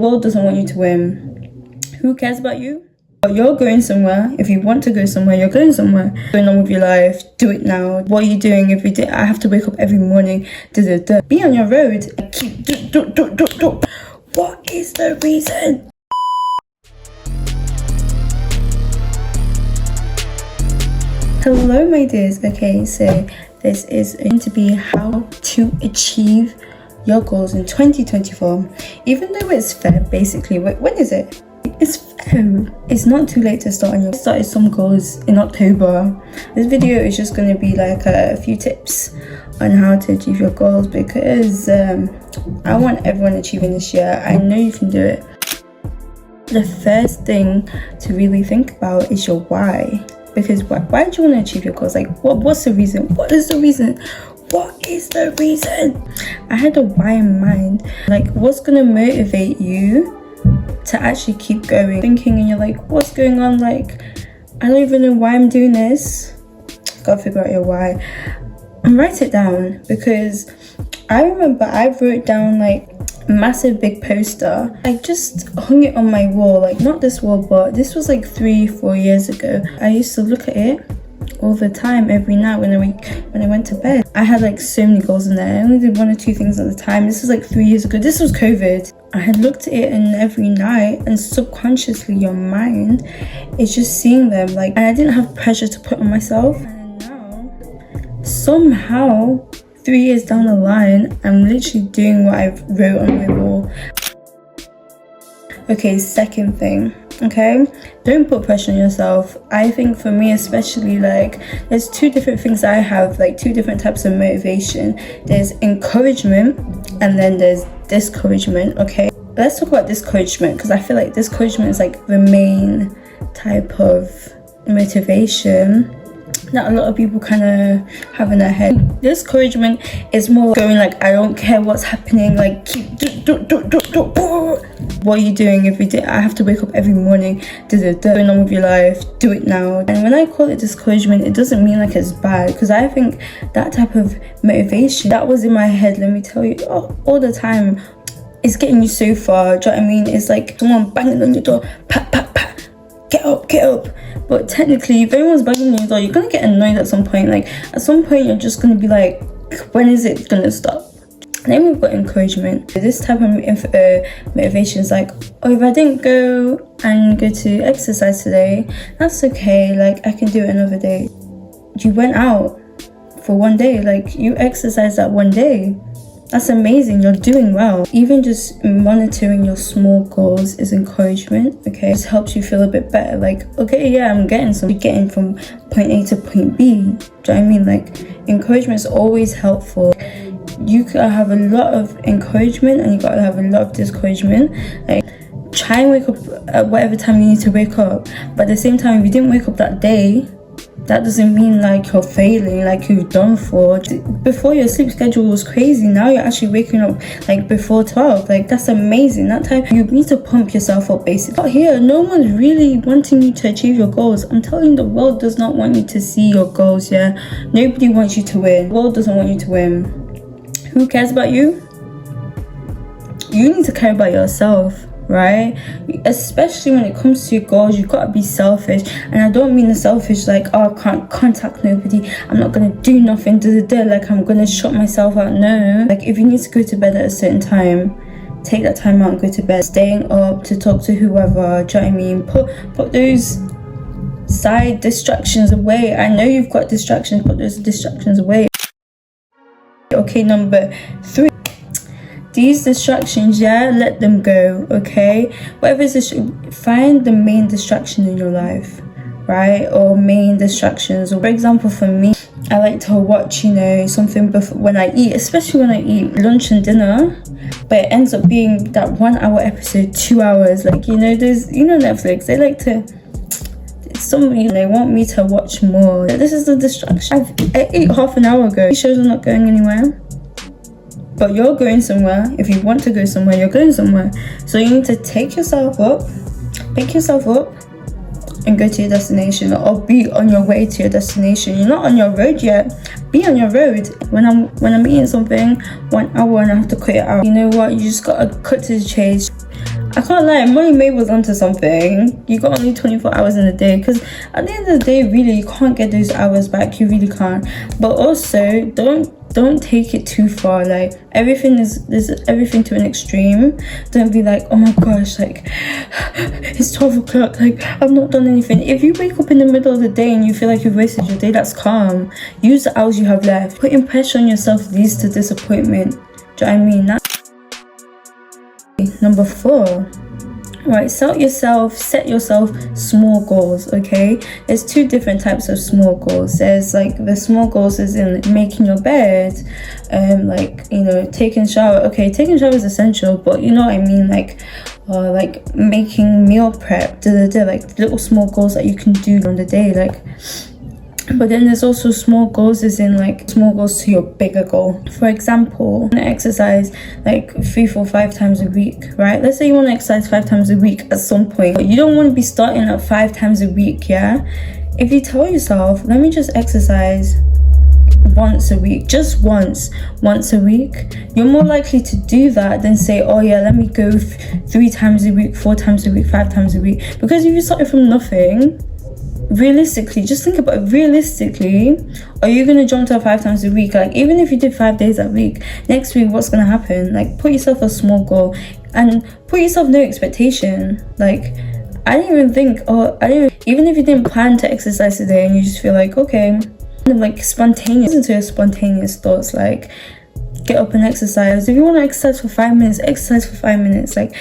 The world doesn't want you to win. Who cares about you? But you're going somewhere. If you want to go somewhere, you're going somewhere. Going on with your life, do it now. What are you doing every day? I have to wake up every morning. Be on your road and keep do. What is the reason? Hello my dears. Okay, so this is going to be how to achieve your goals in 2024. Even though it's Feb, basically. When is it? It's Feb. It's not too late to start on your started some goals in October. This video is just going to be like a few tips on how to achieve your goals, because I want everyone achieving this year. I know you can do it. The first thing to really think about is your why. Because why do you want to achieve your goals? Like, what's the reason? What is the reason? What is the reason? I had a why in mind. Like, what's gonna motivate you to actually keep going? Thinking and you're like, what's going on? Like, I don't even know why I'm doing this. Gotta figure out your why and write it down. Because I remember I wrote down like a massive big poster. I just hung it on my wall, like not this wall, but this was like 3-4 years ago. I used to look at it all the time, every night when I went to bed. I had like so many goals in there. I only did 1 or 2 things at the time. This was like 3 years ago. This was COVID. I had looked at it, and every night, and subconsciously your mind is just seeing them. Like, and I didn't have pressure to put on myself. And now somehow 3 years down the line, I'm literally doing what I wrote on my wall. Okay, second thing, okay, don't put pressure on yourself. I think for me especially, like, there's 2 different things I have, like 2 different types of motivation. There's encouragement and then there's discouragement. Okay, let's talk about discouragement, because I feel like discouragement is like the main type of motivation that a lot of people kind of have in their head. Discouragement is more going like, I don't care what's happening, like keep what are you doing every day? I have to wake up every morning, going on with your life, do it now. And when I call it discouragement, it doesn't mean like it's bad, because I think that type of motivation that was in my head, let me tell you, all the time, it's getting you so far. Do you know what I mean? It's like someone banging on your door, pat pat pat, get up. But technically, if everyone's banging on your door, you're gonna get annoyed at some point. Like, at some point you're just gonna be like, when is it gonna stop? Then we've got encouragement. This type of motivation is like, oh, if I didn't go to exercise today, that's okay, like I can do it another day. You went out for 1 day, like you exercised that 1 day. That's amazing, you're doing well. Even just monitoring your small goals is encouragement, okay? It just helps you feel a bit better. Like, okay, yeah, I'm getting from point A to point B. Do you know what I mean? Like, encouragement is always helpful. You gotta have a lot of encouragement and you gotta have a lot of discouragement. Like, try and wake up at whatever time you need to wake up. But at the same time, if you didn't wake up that day, that doesn't mean like you're failing, like you've done for. Before, your sleep schedule was crazy. Now you're actually waking up like before 12. Like, that's amazing. That time you need to pump yourself up, basically. But here, no one's really wanting you to achieve your goals. I'm telling you, the world does not want you to see your goals. Yeah, nobody wants you to win. The world doesn't want you to win. Who cares about you? You need to care about yourself, right? Especially when it comes to your goals, you've got to be selfish. And I don't mean the selfish like, oh, I can't contact nobody, I'm not gonna do nothing, like I'm gonna shut myself out. No, like, if you need to go to bed at a certain time, take that time out and go to bed. Staying up to talk to whoever, do you know what I mean? Put those side distractions away. I know you've got distractions, put those distractions away. Okay, number 3, these distractions, yeah, let them go. Okay, whatever is find the main distraction in your life, right? Or main distractions. Or for example, for me, I like to watch, you know, something when I eat, especially when I eat lunch and dinner, but it ends up being that 1 hour episode, 2 hours. Like, you know, there's, you know, Netflix, they like to, they want me to watch more. This is the distraction. I ate half an hour ago. These shows are not going anywhere. But you're going somewhere. If you want to go somewhere, you're going somewhere. So you need to take yourself up, pick yourself up, and go to your destination, or be on your way to your destination. You're not on your road yet. Be on your road. When I'm eating something 1 hour and I have to cut it out, you know what? You just gotta cut to the chase. I can't lie, Molly May was onto something. You got only 24 hours in a day, because at the end of the day, really, you can't get those hours back. You really can't. But also, don't take it too far. Like, there's everything to an extreme. Don't be like, oh my gosh, like it's 12 o'clock, like I've not done anything. If you wake up in the middle of the day and you feel like you've wasted your day, that's calm. Use the hours you have left. Putting pressure on yourself leads to disappointment. Do you know what I mean? That's number 4. Right, set yourself small goals. Okay, there's 2 different types of small goals. There's like the small goals is in making your bed, like, you know, taking shower. Okay, taking shower is essential, but you know what I mean, like making meal prep, like little small goals that you can do on the day, like. But then there's also small goals, as in like small goals to your bigger goal. For example, you want to exercise like 3, 4, 5 times a week, right? Let's say you want to exercise 5 times a week at some point, but you don't want to be starting at 5 times a week, yeah? If you tell yourself, let me just exercise once a week, just once a week, you're more likely to do that than say, oh yeah, let me go 3 times a week, 4 times a week, 5 times a week. Because if you started from nothing, realistically, just think about it, realistically, are you going to jump to 5 times a week? Like, even if you did 5 days that week, next week what's going to happen? Like, put yourself a small goal and put yourself no expectation. Like, even if you didn't plan to exercise today and you just feel like, okay, like spontaneous, listen to your spontaneous thoughts, like get up and exercise. If you want to exercise for 5 minutes, exercise for 5 minutes. Like,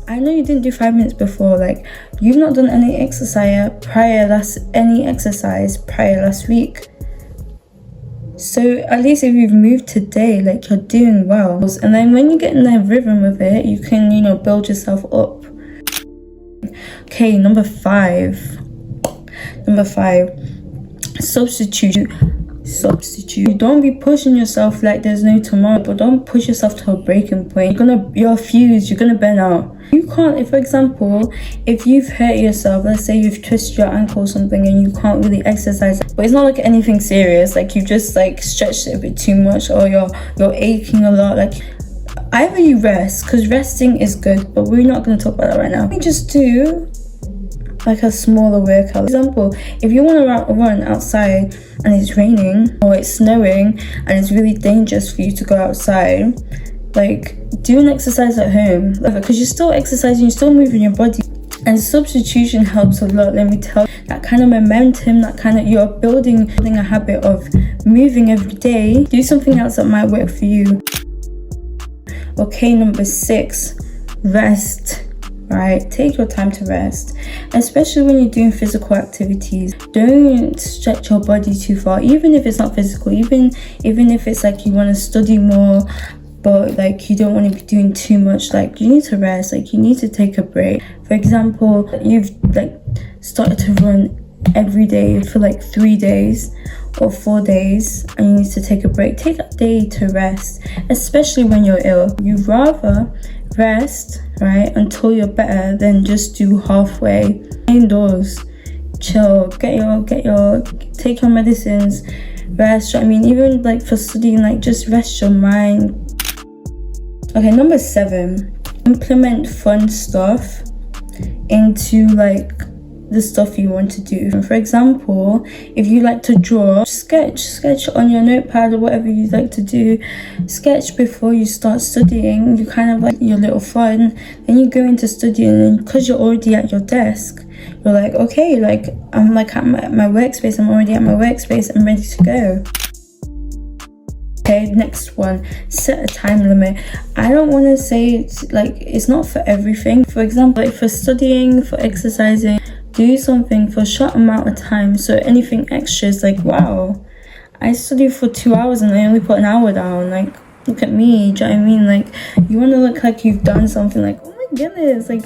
I know you didn't do 5 minutes before, like you've not done any exercise prior last week. So at least if you've moved today, like you're doing well. And then when you get in the rhythm of it, you can, you know, build yourself up. Okay, number 5. Substitute. Don't be pushing yourself like there's no tomorrow, but don't push yourself to a breaking point. You're fused, you're gonna burn out. You can't, if for example, if you've hurt yourself, let's say you've twisted your ankle or something and you can't really exercise, but it's not like anything serious, like you just like stretched it a bit too much, or you're aching a lot, like either you rest, because resting is good, but we're not going to talk about that right now. We just do like a smaller workout. For example, if you want to run outside and it's raining or it's snowing and it's really dangerous for you to go outside, like do an exercise at home, because you're still exercising, you're still moving your body. And substitution helps a lot, let me tell you. That kind of momentum, that kind of, you're building a habit of moving every day. Do something else that might work for you. Okay, number 6, rest. Right, take your time to rest, especially when you're doing physical activities. Don't stretch your body too far, even if it's not physical, even if it's like you want to study more, but like you don't want to be doing too much. Like, you need to rest, like you need to take a break. For example, you've like started to run every day for like 3 days or 4 days and you need to take a break. Take a day to rest, especially when you're ill. You'd rather rest, right, until you're better than just do halfway. Indoors, chill, take your medicines, rest. I mean, even like for studying, like just rest your mind. Okay, number 7, implement fun stuff into like the stuff you want to do. For example, if you like to draw, sketch on your notepad or whatever you like to do. Sketch before you start studying. You kind of like your little fun. Then you go into studying, and because you're already at your desk, you're like, okay, like I'm like at my workspace. I'm already at my workspace. I'm ready to go. Okay, next one, set a time limit. I don't want to say it's not for everything. For example, like for studying, for exercising, do something for a short amount of time. So anything extra is like, wow, I studied for 2 hours and I only put an hour down. Like, look at me. Do you know what I mean? Like, you want to look like you've done something. Like, oh my goodness, like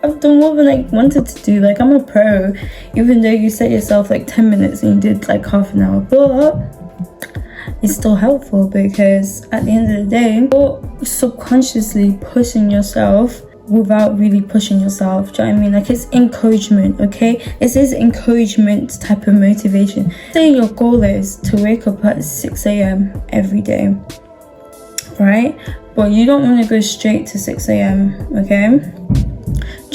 I've done more than I wanted to do. Like, I'm a pro, even though you set yourself like 10 minutes and you did like half an hour. But it's still helpful, because at the end of the day, you're subconsciously pushing yourself without really pushing yourself. Do you know what I mean? Like, it's encouragement, okay? This is encouragement type of motivation. Say your goal is to wake up at 6 a.m. every day, right? But you don't want to go straight to 6 a.m, okay?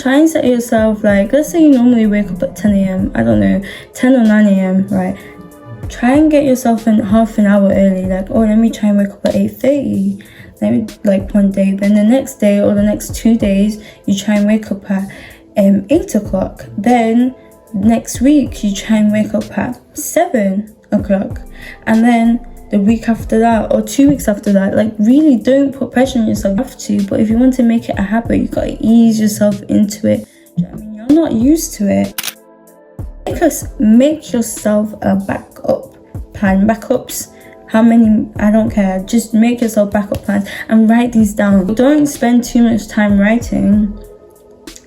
try and set yourself, like, let's say you normally wake up at 10 a.m, I don't know, 10 or 9 a.m, right? Try and get yourself in half an hour early, like, oh, let me try and wake up at 8:30, maybe like one day. Then the next day or the next 2 days, you try and wake up at 8 o'clock. Then next week, you try and wake up at 7 o'clock. And then the week after that or 2 weeks after that, like, really don't put pressure on yourself. You have to, but if you want to make it a habit, you gotta ease yourself into it. Do you know what I mean? You're not used to it. Make yourself a backup plan. Backups, how many, I don't care. Just make yourself backup plans and write these down. Don't spend too much time writing,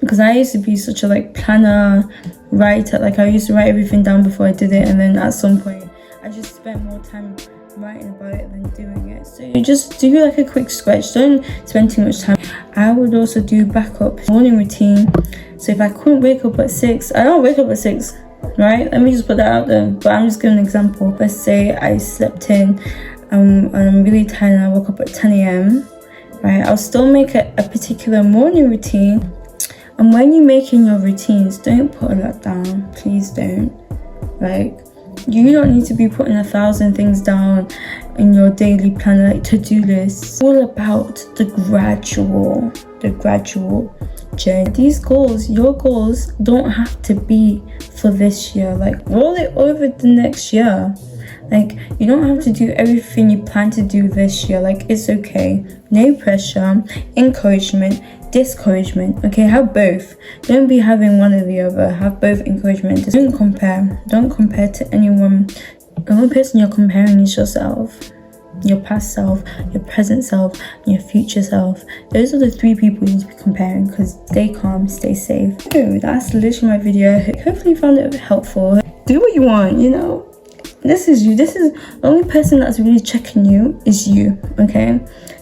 because I used to be such a like planner writer. Like, I used to write everything down before I did it, and then at some point I just spent more time writing about it than doing it. So you just do like a quick sketch, don't spend too much time. I would also do backup morning routine. So if I couldn't wake up at 6, I don't wake up at 6, right? Let me just put that out there, but I'm just giving an example. Let's say I slept in and I'm really tired and I woke up at 10 a.m, right? I'll still make a particular morning routine. And when you're making your routines, don't put a lot down, please don't. Like, you don't need to be putting 1,000 things down in your daily planner, like to-do list. It's all about the gradual journey. These goals, your goals, don't have to be for this year. Like, roll it over the next year. Like, you don't have to do everything you plan to do this year. Like, it's okay. No pressure, encouragement, discouragement. Okay, have both. Don't be having one or the other. Have both encouragement. Just don't compare. Don't compare to anyone. The only person you're comparing is yourself. Your past self, your present self, and your future self. Those are the 3 people you need to be comparing, because stay calm, stay safe. So that's literally my video. Hopefully you found it helpful. Do what you want, you know. This is you. This is the only person that's really checking you is you, okay?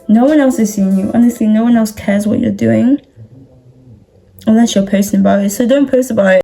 No one else is seeing you. Honestly, no one else cares what you're doing unless you're posting about it. So don't post about it.